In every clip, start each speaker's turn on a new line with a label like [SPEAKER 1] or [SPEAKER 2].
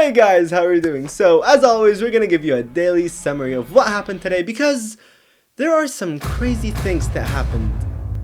[SPEAKER 1] Hey guys, how are you doing? So, as always, we're gonna give you a daily summary of what happened today because there are some crazy things that happened,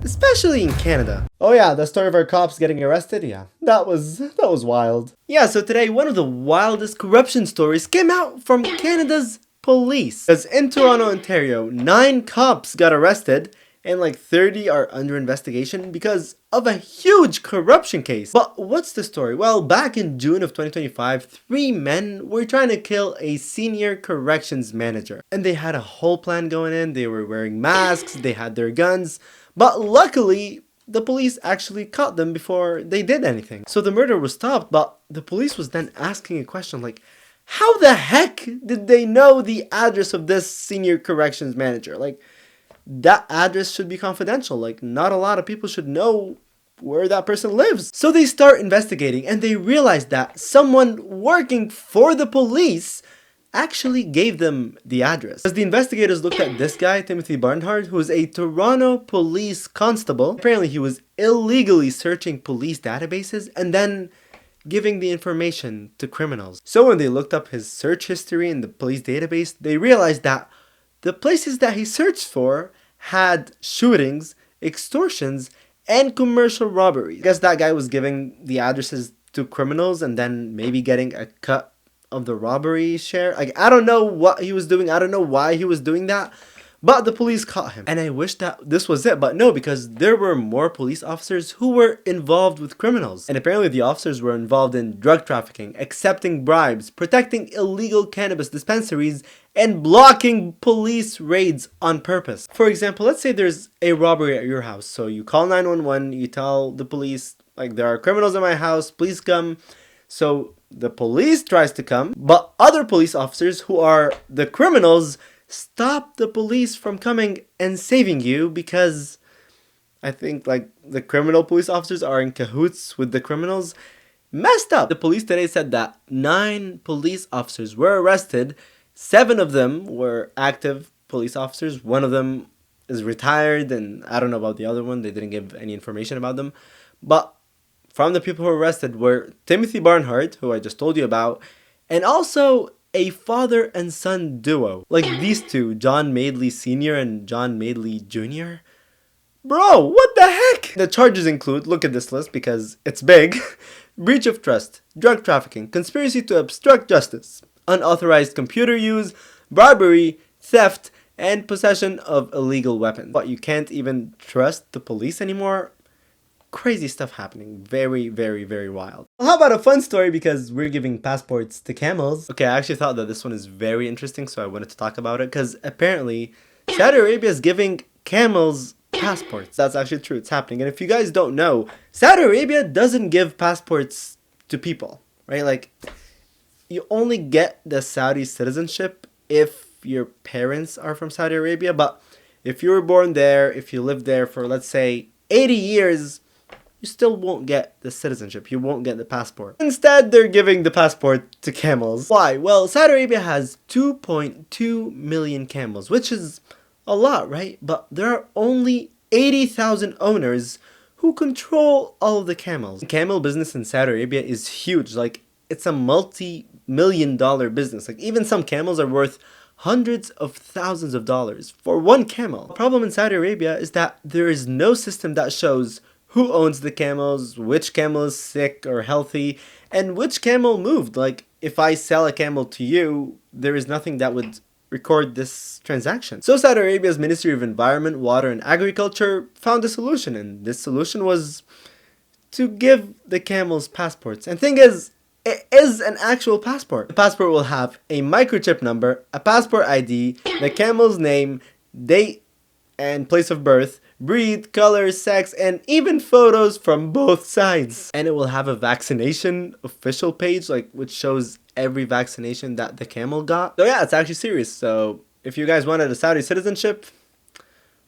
[SPEAKER 1] especially in Canada. Oh yeah, the story of our cops getting arrested, yeah, that was wild. Yeah, so today one of the wildest corruption stories came out from Canada's police. Because in Toronto, Ontario, 9 cops got arrested and like 30 are under investigation because of a huge corruption case. But what's the story? Well, back in June of 2025, 3 men were trying to kill a senior corrections manager. And they had a whole plan going in. They were wearing masks, they had their guns. But luckily, the police actually caught them before they did anything. So the murder was stopped, but the police was then asking a question like, how the heck did they know the address of this senior corrections manager? Like, that address should be confidential. Like, not a lot of people should know where that person lives. So they start investigating and they realize that someone working for the police actually gave them the address. As the investigators looked at this guy, Timothy Barnhart, who is a Toronto police constable. Apparently he was illegally searching police databases and then giving the information to criminals. So when they looked up his search history in the police database, they realized that the places that he searched for had shootings, extortions, and commercial robberies. I guess that guy was giving the addresses to criminals and then maybe getting a cut of the robbery share. Like, I don't know what he was doing. I don't know why he was doing that. But the police caught him. And I wish that this was it. But no, because there were more police officers who were involved with criminals. And apparently the officers were involved in drug trafficking, accepting bribes, protecting illegal cannabis dispensaries, and blocking police raids on purpose. For example, let's say there's a robbery at your house. So you call 911, you tell the police, like, there are criminals in my house, please come. So the police tries to come, but other police officers who are the criminals stop the police from coming and saving you because I think like the criminal police officers are in cahoots with the criminals. Messed up. The police today said that 9 police officers were arrested. 7 of them were active police officers. 1 of them is retired and I don't know about the other one. They didn't give any information about them. But from the people who were arrested were Timothy Barnhart, who I just told you about, and also a father and son duo. Like these two, John Madeley Sr. and John Madeley Jr. Bro, what the heck? The charges include, look at this list because it's big, breach of trust, drug trafficking, conspiracy to obstruct justice, unauthorized computer use, bribery, theft, and possession of illegal weapons. But you can't even trust the police anymore? Crazy stuff happening. Very, very, very wild. How about a fun story because we're giving passports to camels? Okay, I actually thought that this one is very interesting, so I wanted to talk about it because apparently Saudi Arabia is giving camels passports. That's actually true. It's happening. And if you guys don't know, Saudi Arabia doesn't give passports to people, right? Like, you only get the Saudi citizenship if your parents are from Saudi Arabia. But if you were born there, if you lived there for, let's say, 80 years, you still won't get the citizenship. You won't get the passport. Instead, they're giving the passport to camels. Why? Well, Saudi Arabia has 2.2 million camels, which is a lot, right? But there are only 80,000 owners who control all of the camels. The camel business in Saudi Arabia is huge. Like, it's a multi-million-dollar business. Like, even some camels are worth hundreds of thousands of dollars for one camel. The problem in Saudi Arabia is that there is no system that shows who owns the camels, which camel is sick or healthy, and which camel moved. Like, if I sell a camel to you, there is nothing that would record this transaction. So Saudi Arabia's Ministry of Environment, Water and Agriculture found a solution, and this solution was to give the camels passports. And thing is, it is an actual passport. The passport will have a microchip number, a passport ID, the camel's name, date and place of birth, breed, color, sex, and even photos from both sides. And it will have a vaccination official page, like, which shows every vaccination that the camel got. So yeah, it's actually serious. So if you guys wanted a Saudi citizenship,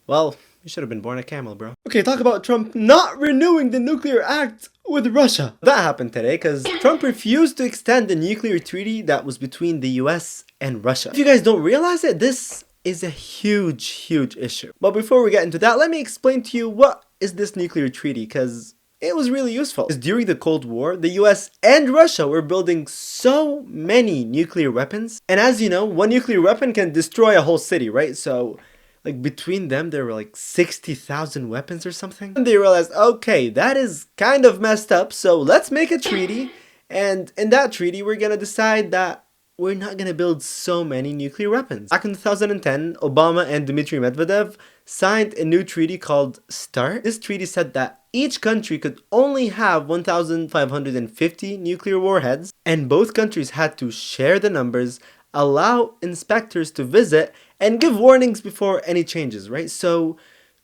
[SPEAKER 1] well, you should have been born a camel, bro. Okay, talk about Trump not renewing the nuclear act with Russia. That happened today because Trump refused to extend the nuclear treaty that was between the US and Russia. If you guys don't realize it, this is a huge issue. But before we get into that, let me explain to you what is this nuclear treaty, because it was really useful. Because during the Cold War, the US and Russia were building so many nuclear weapons. And as you know, one nuclear weapon can destroy a whole city, right? So like between them, there were like 60,000 weapons or something. And they realized, okay, that is kind of messed up. So let's make a treaty. And in that treaty, we're going to decide that we're not going to build so many nuclear weapons. Back in 2010, Obama and Dmitry Medvedev signed a new treaty called START. This treaty said that each country could only have 1,550 nuclear warheads, and both countries had to share the numbers, allow inspectors to visit, and give warnings before any changes, right? So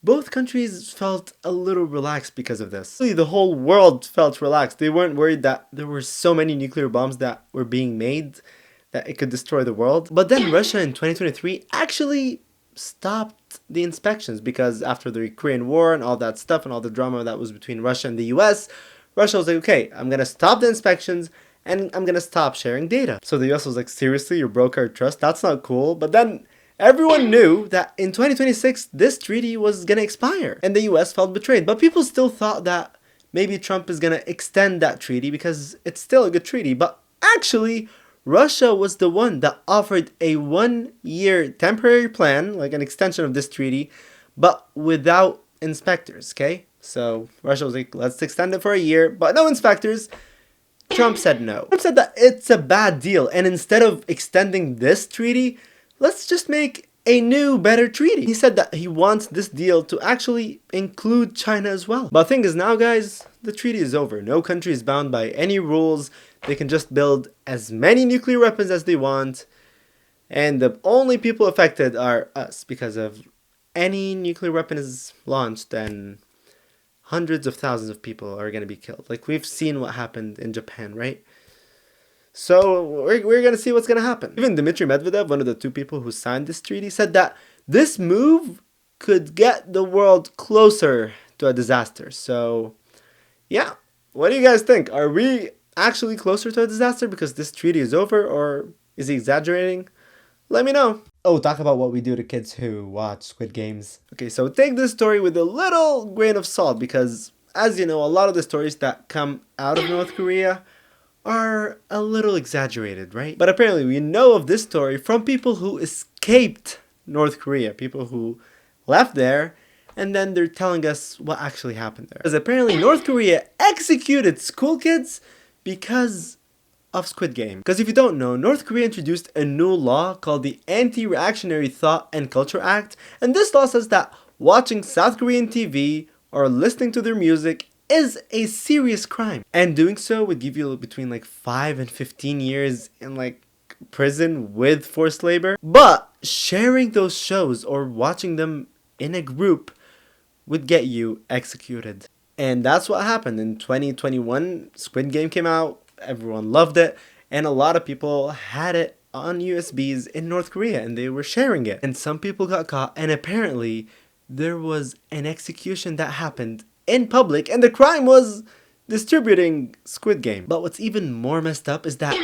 [SPEAKER 1] both countries felt a little relaxed because of this. Really, the whole world felt relaxed. They weren't worried that there were so many nuclear bombs that were being made that it could destroy the world. But then Russia in 2023 actually stopped the inspections because after the Korean War and all that stuff and all the drama that was between Russia and the US, Russia was like, okay, I'm gonna stop the inspections and I'm gonna stop sharing data. So the US was like, seriously, you broke our trust? That's not cool. But then everyone knew that in 2026, this treaty was gonna expire and the US felt betrayed. But people still thought that maybe Trump is gonna extend that treaty because it's still a good treaty. But actually, Russia was the one that offered a 1-year temporary plan, like an extension of this treaty, but without inspectors, okay? So Russia was like, let's extend it for a year, but no inspectors. Trump said no. Trump said that it's a bad deal, and instead of extending this treaty, let's just make a new, better treaty. He said that he wants this deal to actually include China as well. But the thing is now, guys, the treaty is over. No country is bound by any rules. They can just build as many nuclear weapons as they want. And the only people affected are us, because of any nuclear weapon is launched, then hundreds of thousands of people are going to be killed. Like we've seen what happened in Japan, right? So we're going to see what's going to happen. Even Dmitry Medvedev, one of the two people who signed this treaty, said that this move could get the world closer to a disaster. So yeah, what do you guys think? Are we actually closer to a disaster because this treaty is over, or is he exaggerating? Let me know. Oh, talk about what we do to kids who watch Squid Games. Okay, so take this story with a little grain of salt because, as you know, a lot of the stories that come out of North Korea are a little exaggerated, right? But apparently we know of this story from people who escaped North Korea, people who left there, and then they're telling us what actually happened there. Because apparently North Korea executed school kids because of Squid Game. Because if you don't know, North Korea introduced a new law called the Anti-Reactionary Thought and Culture Act, and this law says that watching South Korean TV or listening to their music is a serious crime, and doing so would give you between like 5 and 15 years in like prison with forced labor. But sharing those shows or watching them in a group would get you executed. And that's what happened in 2021. Squid Game came out, everyone loved it, and a lot of people had it on USBs in North Korea and they were sharing it. And some people got caught, and apparently there was an execution that happened in public, and the crime was distributing Squid Game. But what's even more messed up is that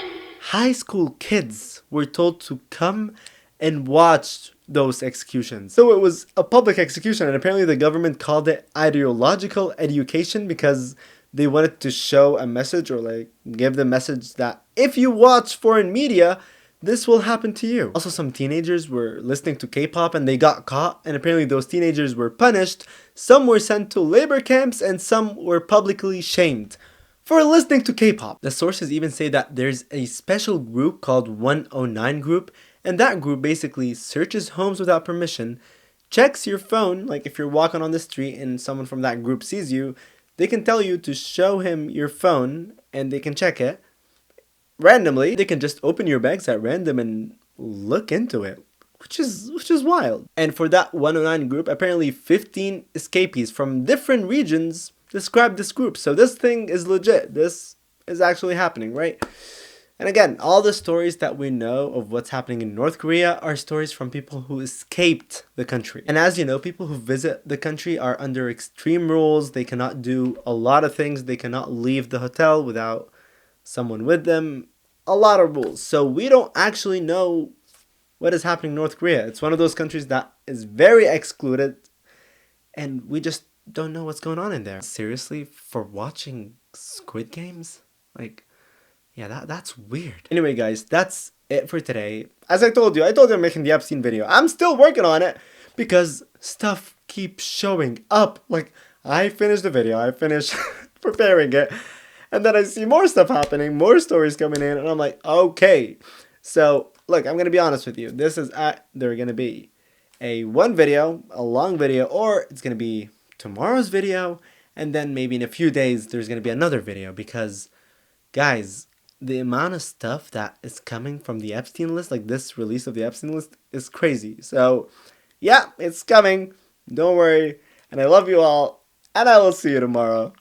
[SPEAKER 1] high school kids were told to come and watch those executions. So it was a public execution, and apparently the government called it ideological education because they wanted to show a message, or like give the message that if you watch foreign media, this will happen to you. Also, some teenagers were listening to K-pop and they got caught, and apparently those teenagers were punished. Some were sent to labor camps and some were publicly shamed for listening to K-pop. The sources even say that there's a special group called 109 group, and that group basically searches homes without permission, checks your phone, like if you're walking on the street and someone from that group sees you, they can tell you to show him your phone and they can check it. Randomly, they can just open your bags at random and look into it, which is wild. And for that 109 group, apparently 15 escapees from different regions described this group. So this thing is legit. This is actually happening, right? And again, all the stories that we know of what's happening in North Korea are stories from people who escaped the country. And as you know, people who visit the country are under extreme rules. They cannot do a lot of things. They cannot leave the hotel without someone with them. A lot of rules. So we don't actually know what is happening in North Korea. It's one of those countries that is very excluded, and we just don't know what's going on in there. Seriously, for watching Squid Games? Like, yeah, that's weird. Anyway, guys, that's it for today. As I told you I'm making the Epstein video. I'm still working on it because stuff keeps showing up. Like, I finished the video, I finished preparing it, and then I see more stuff happening, more stories coming in, and I'm like, okay. So, look, I'm gonna be honest with you. This is they're gonna be a long video, or it's gonna be tomorrow's video, and then maybe in a few days there's gonna be another video because, guys, the amount of stuff that is coming from the Epstein list, like this release of the Epstein list, is crazy. So, yeah, it's coming. Don't worry. And I love you all. And I will see you tomorrow.